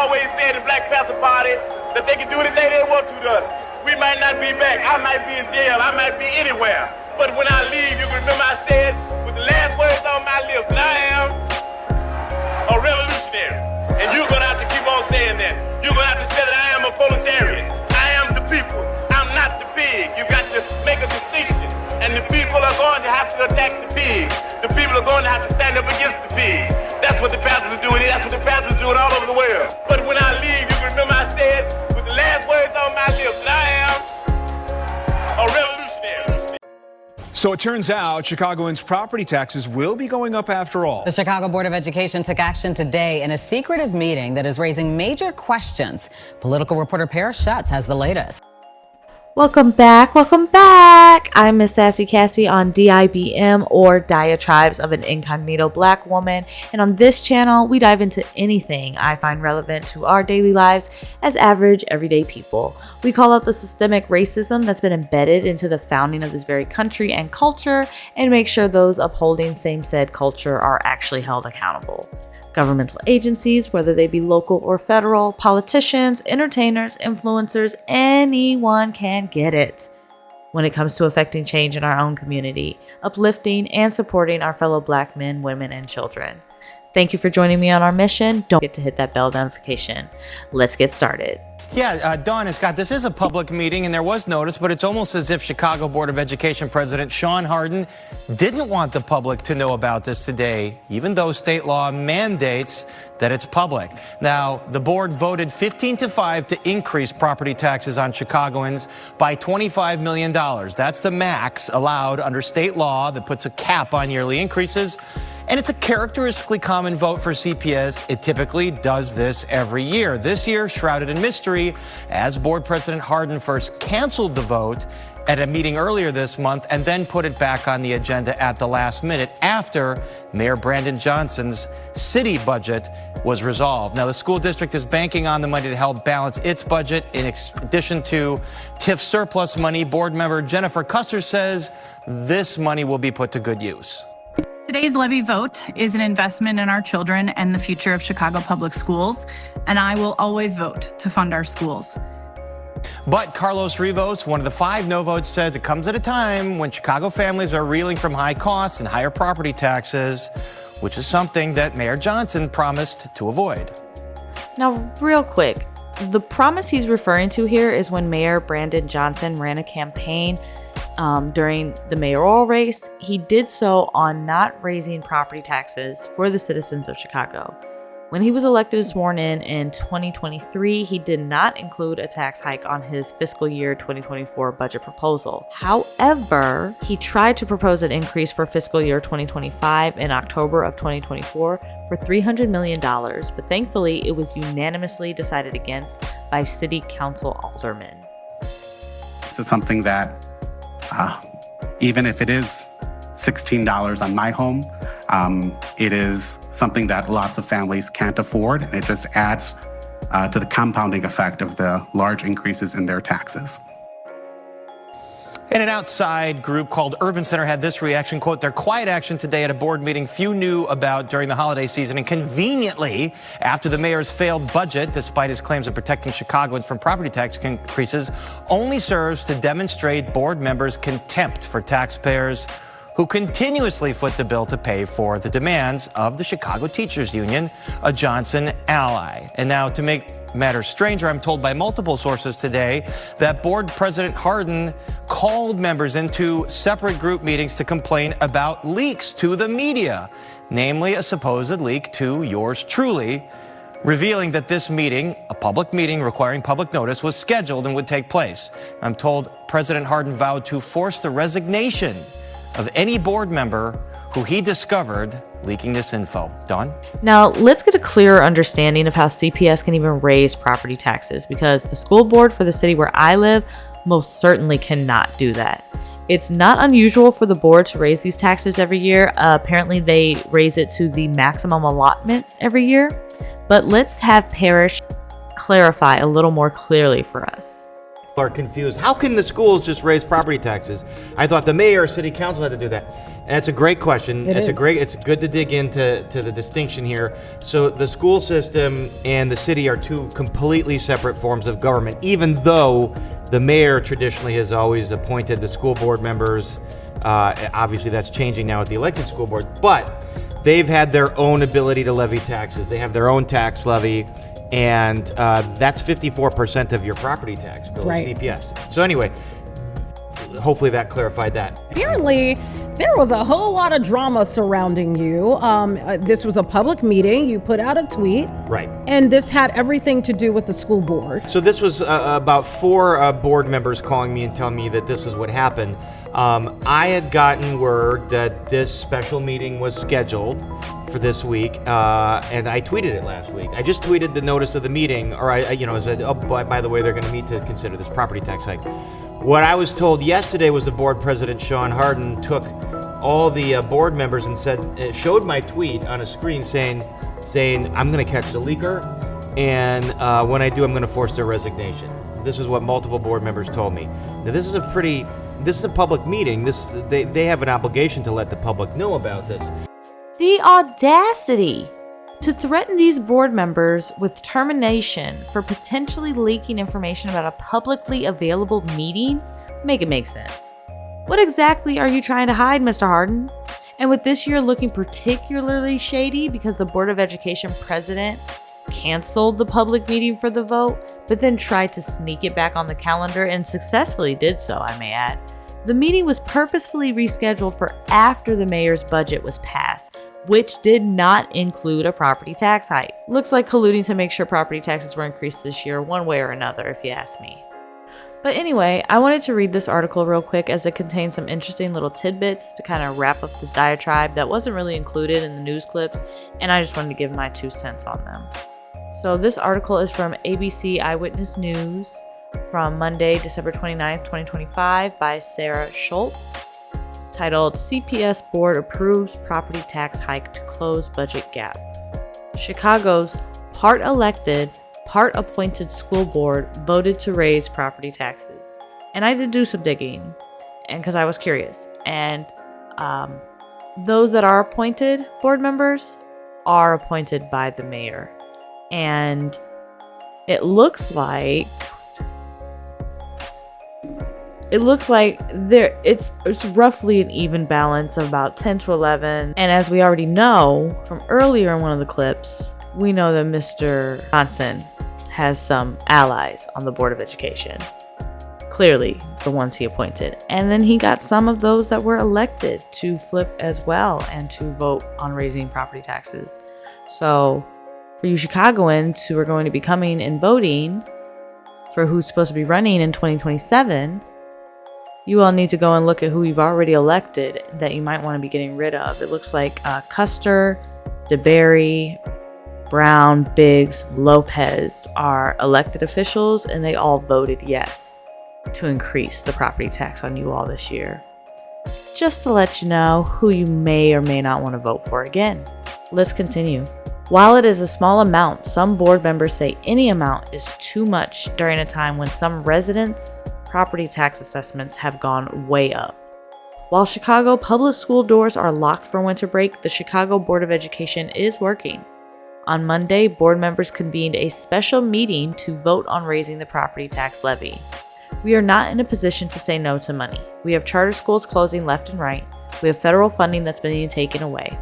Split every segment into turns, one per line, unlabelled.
always said in the Black Panther Party that they can do anything they want to us. We might not be back. I might be in jail. I might be anywhere. But when I leave, you can remember I said with the last words on my lips that I am a revolutionary. And you're going to have to keep on saying that. You're going to have to say that I am a proletarian. I am the people. I'm not the pig. You got to make a distinction. And the people are going to have to attack the pig. The people are going to have to stand up against the pig. That's what the Panthers are doing. That's what the Panthers are doing all over the world. But when I leave, you can remember I said with the last words on my lips that I am a revolutionary.
So it turns out Chicagoans' property taxes will be going up after all.
The Chicago Board of Education took action today in a secretive meeting that is raising major questions. Political reporter Paris Schutz has the latest.
Welcome back. Welcome back. I'm Miss Sassy Cassie on DIBM, or Diatribes of an Incognito Black Woman. And on this channel, we dive into anything I find relevant to our daily lives as average, everyday people. We call out the systemic racism that's been embedded into the founding of this very country and culture, and make sure those upholding same-said culture are actually held accountable. Governmental agencies, whether they be local or federal, politicians, entertainers, influencers, anyone can get it when it comes to affecting change in our own community, uplifting and supporting our fellow Black men, women, and children. Thank you for joining me on our mission. Don't forget to hit that bell notification. Let's get started.
Yeah, Dawn and Scott, this is a public meeting and there was notice, but it's almost as if Chicago Board of Education President Sean Hardin didn't want the public to know about this today, even though state law mandates that it's public. Now, the board voted 15-5 to increase property taxes on Chicagoans by $25 million. That's the max allowed under state law that puts a cap on yearly increases. And it's a characteristically common vote for CPS. It typically does this every year. This year, shrouded in mystery, as Board President Hardin first canceled the vote at a meeting earlier this month and then put it back on the agenda at the last minute after Mayor Brandon Johnson's city budget was resolved. Now, the school district is banking on the money to help balance its budget. In addition to TIF surplus money, board member Jennifer Custer says this money will be put to good use.
Today's levy vote is an investment in our children and the future of Chicago public schools, and I will always vote to fund our schools.
But Carlos Rivos, one of the 5 no votes, says it comes at a time when Chicago families are reeling from high costs and higher property taxes, which is something that Mayor Johnson promised to avoid.
Now, real quick, the promise he's referring to here is when Mayor Brandon Johnson ran a campaign during the mayoral race. He did so on not raising property taxes for the citizens of Chicago. When he was elected and sworn in 2023, he did not include a tax hike on his fiscal year 2024 budget proposal. However, he tried to propose an increase for fiscal year 2025 in October of 2024 for $300 million, but thankfully it was unanimously decided against by city council aldermen.
So it's something that even if it is $16 on my home, it is something that lots of families can't afford, and it just adds to the compounding effect of the large increases in their taxes.
And an outside group called Urban Center had this reaction, quote, "Their quiet action today at a board meeting few knew about during the holiday season, and conveniently, after the mayor's failed budget, despite his claims of protecting Chicagoans from property tax increases, only serves to demonstrate board members' contempt for taxpayers who continuously foot the bill to pay for the demands of the Chicago Teachers Union, a Johnson ally." And now, to make matters stranger, I'm told by multiple sources today that Board President Hardin called members into separate group meetings to complain about leaks to the media, namely a supposed leak to yours truly, revealing that this meeting, a public meeting requiring public notice, was scheduled and would take place. I'm told President Hardin vowed to force the resignation of any board member who he discovered leaking this info. Dawn?
Now, let's get a clearer understanding of how CPS can even raise property taxes, because the school board for the city where I live most certainly cannot do that. It's not unusual for the board to raise these taxes every year. Apparently, they raise it to the maximum allotment every year. But let's have Parrish clarify a little more clearly for us.
are confused. How can the schools just raise property taxes? I thought the mayor or city council had to do that. And that's a great question. It's good to dig into the distinction here. So the school system and the city are two completely separate forms of government, even though the mayor traditionally has always appointed the school board members. Obviously that's changing now with the elected school board, but they've had their own ability to levy taxes. They have their own tax levy. And that's 54% of your property tax bill,
Right.
CPS. So anyway, hopefully that clarified that.
Apparently, there was a whole lot of drama surrounding you. This was a public meeting. You put out a tweet.
Right.
And this had everything to do with the school board.
So this was about 4 board members calling me and telling me that this is what happened. I had gotten word that this special meeting was scheduled for this week, and I tweeted it last week. I just tweeted the notice of the meeting, or I said, oh, by the way, they're going to meet to consider this property tax hike. What I was told yesterday was the board president, Sean Harden, took all the board members and showed my tweet on a screen saying, I'm going to catch the leaker, and when I do, I'm going to force their resignation. This is what multiple board members told me. Now, this is a public meeting. They have an obligation to let the public know about this.
The audacity to threaten these board members with termination for potentially leaking information about a publicly available meeting make it make sense. What exactly are you trying to hide, Mr. Harden? And with this year looking particularly shady because the Board of Education president canceled the public meeting for the vote, but then tried to sneak it back on the calendar and successfully did so, I may add. The meeting was purposefully rescheduled for after the mayor's budget was passed, which did not include a property tax hike. Looks like colluding to make sure property taxes were increased this year one way or another, if you ask me. But anyway, I wanted to read this article real quick as it contains some interesting little tidbits to kind of wrap up this diatribe that wasn't really included in the news clips, and I just wanted to give my 2 cents on them. So this article is from ABC Eyewitness News from Monday, December 29th, 2025 by Sarah Schultz, titled CPS Board Approves Property Tax Hike to Close Budget Gap. Chicago's part elected, part appointed school board voted to raise property taxes. And I did do some digging, and because I was curious. And those that are appointed board members are appointed by the mayor. And it looks like it's roughly an even balance of about 10 to 11. And as we already know from earlier in one of the clips, we know that Mr. Johnson has some allies on the Board of Education. Clearly, the ones he appointed. And then he got some of those that were elected to flip as well and to vote on raising property taxes. So for you Chicagoans who are going to be coming and voting for who's supposed to be running in 2027, you all need to go and look at who you've already elected that you might want to be getting rid of. It looks like Custer, DeBerry, Brown, Biggs, Lopez are elected officials, and they all voted yes to increase the property tax on you all this year. Just to let you know who you may or may not want to vote for again. Let's continue. While it is a small amount, some board members say any amount is too much during a time when some residents' property tax assessments have gone way up. While Chicago public school doors are locked for winter break, the Chicago Board of Education is working. On Monday, board members convened a special meeting to vote on raising the property tax levy. We are not in a position to say no to money. We have charter schools closing left and right. We have federal funding that's being taken away.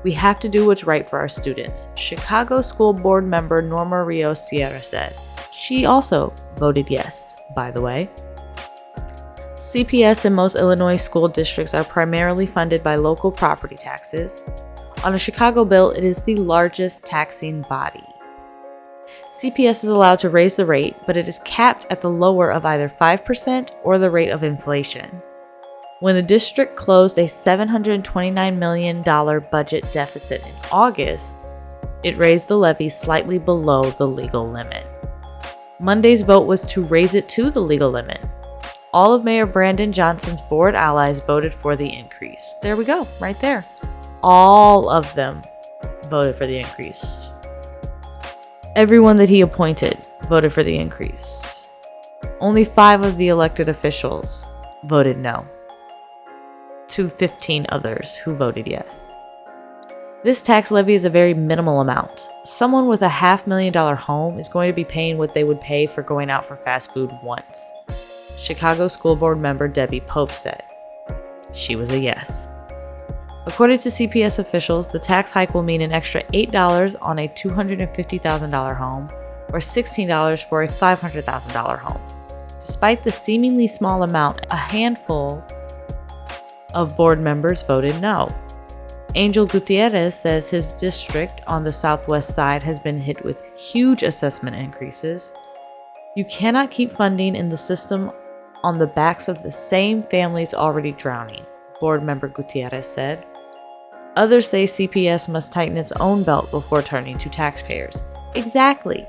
We have to do what's right for our students, Chicago School Board member Norma Rios Sierra said. She also voted yes, by the way. CPS in most Illinois school districts are primarily funded by local property taxes. On a Chicago bill, it is the largest taxing body. CPS is allowed to raise the rate, but it is capped at the lower of either 5% or the rate of inflation. When the district closed a $729 million budget deficit in August, it raised the levy slightly below the legal limit. Monday's vote was to raise it to the legal limit. All of Mayor Brandon Johnson's board allies voted for the increase. There we go, right there. All of them voted for the increase. Everyone that he appointed voted for the increase. Only 5 of the elected officials voted no, to 15 others who voted yes. This tax levy is a very minimal amount. Someone with a $500,000 home is going to be paying what they would pay for going out for fast food once. Chicago School Board member Debbie Pope said. She was a yes. According to CPS officials, the tax hike will mean an extra $8 on a $250,000 home or $16 for a $500,000 home. Despite the seemingly small amount, a handful of board members voted no. Angel Gutierrez says his district on the southwest side has been hit with huge assessment increases. You cannot keep funding in the system on the backs of the same families already drowning, board member Gutierrez said. Others say CPS must tighten its own belt before turning to taxpayers. Exactly.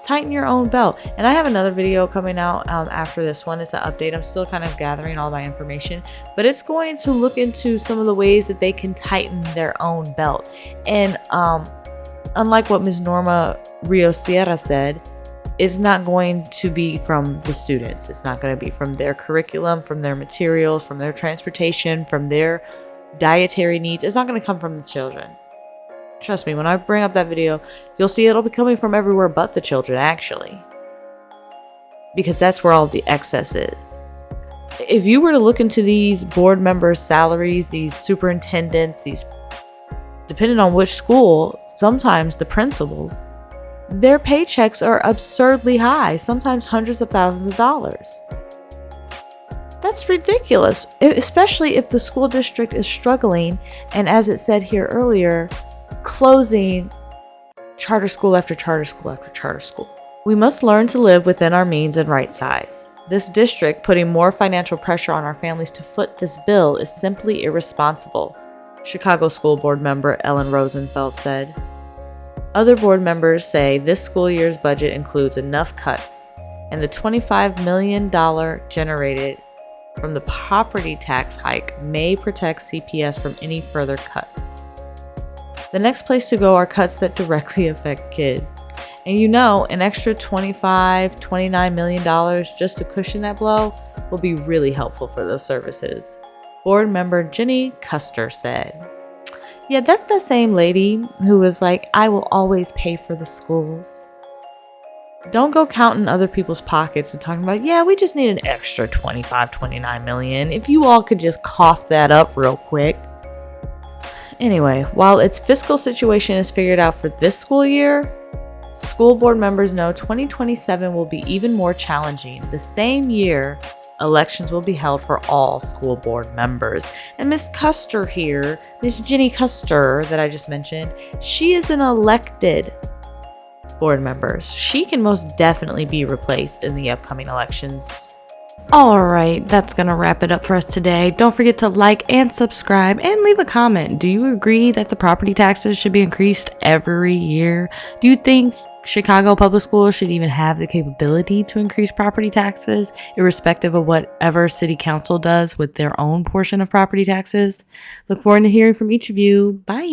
Tighten your own belt. And I have another video coming out after this one. It's an update. I'm still kind of gathering all my information, but it's going to look into some of the ways that they can tighten their own belt. And unlike what Ms. Norma Rios Sierra said, it's not going to be from the students. It's not going to be from their curriculum, from their materials, from their transportation, from their dietary needs. It's not going to come from the children. Trust me, when I bring up that video, you'll see it'll be coming from everywhere but the children, actually. Because that's where all the excess is. If you were to look into these board members' salaries, these superintendents, depending on which school, sometimes the principals, their paychecks are absurdly high, sometimes hundreds of thousands of dollars. That's ridiculous, especially if the school district is struggling, and as it said here earlier, closing charter school after charter school after charter school. We must learn to live within our means and right size. This district putting more financial pressure on our families to foot this bill is simply irresponsible, Chicago School Board member Ellen Rosenfeld said. Other board members say this school year's budget includes enough cuts, and the $25 million generated from the property tax hike may protect CPS from any further cuts. The next place to go are cuts that directly affect kids. And an extra $29 million just to cushion that blow will be really helpful for those services. Board member Jenny Custer said. Yeah, that's the same lady who was like, I will always pay for the schools. Don't go counting other people's pockets and talking about, yeah, we just need an extra $29 million. If you all could just cough that up real quick. Anyway, while its fiscal situation is figured out for this school year, school board members know 2027 will be even more challenging. The same year, elections will be held for all school board members. And Miss Custer here, Miss Jenny Custer that I just mentioned, she is an elected board member. She can most definitely be replaced in the upcoming elections. All right, that's going to wrap it up for us today. Don't forget to like and subscribe and leave a comment. Do you agree that the property taxes should be increased every year? Do you think Chicago public schools should even have the capability to increase property taxes, irrespective of whatever city council does with their own portion of property taxes? Look forward to hearing from each of you. Bye.